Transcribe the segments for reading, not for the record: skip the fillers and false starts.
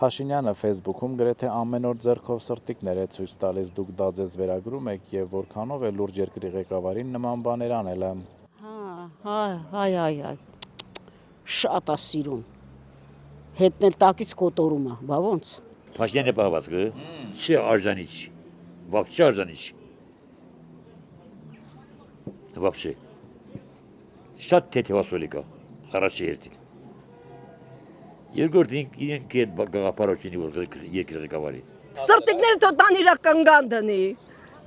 Փաշինյանը Facebook-ում գրեթե ամեն օր ձեռքով սրտիկներ է ցույց տալիս, դուք դա ձեզ վերագրում եք եւ որքանով է լուրջ երկրի ղեկավարին նման բաներ անել եմ։ Հայ, շատ է սիրում, հետնել տակից կոտորում է, բա ոնց։ Փաշինյանը պահվածքը, չի արժանի չի, вообще արժանի չի, вообще, շատ թեթևասոլի կա, առաջի հերթին, երկրորդ իրենք այդ գաղափարոչինի որ երկրի ղեկավարի։ Սրտիկները թո տան իրա կնգան դնի,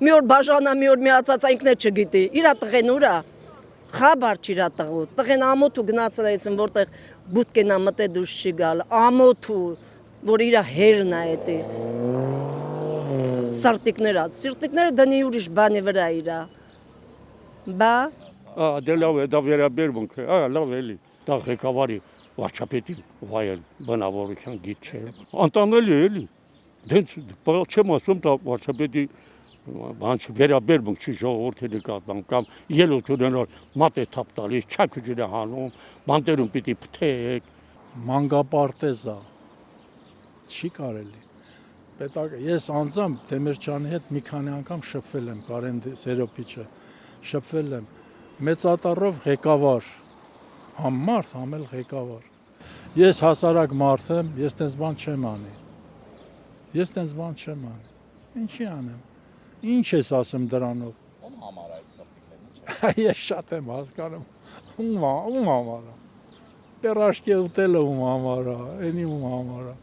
մի օր բաժանա, մի օր միացած ինքն է չգիտի, իրա տղեն ուրա, խաբար չիրա տղուց, տղեն ամոթ ու գնացել այսին, որտեղ բուտկենա մտե դուշ չի գալ, ամոթ ու, որ իրա հերն է էտի, սրտիկները դնի ուրիշ բանի վրա իրա, բա։ Դե լավ է, դա վերաբերմունք է, լավ էլի, դա ղեկավարի վարչապետին վայել բնավորության գիտ չէ, անտանելի էլի, դենց չեմ ասում դա վարչապետի վերաբերմունք չի ժողովրդի նկատմամբ կամ ելույթ ունենալ մատ է թափ տալիս, չաքուջին է հանում, բանտերում պիտի փթեք, մանկապարտեզա չի կարելի։ Ես անձամբ Դեմիրճյանի հետ մի քանի անգամ շփվել եմ, Կարեն Սերոպիչը, շփվել եմ, մեծատառով ղեկավար, համարդ, համել ղեկավար։ Ես հասարակ մարդ եմ, ես տենց բան չեմ անի։ Ինչի անեմ։ Ինչ ես ասում դրանով։ Ում համար այդ սրտիկներն Ես շատ եմ հասկանում։ Ում համար։ Պերաշկե ուտելը ում համար է, էնի ում համար է։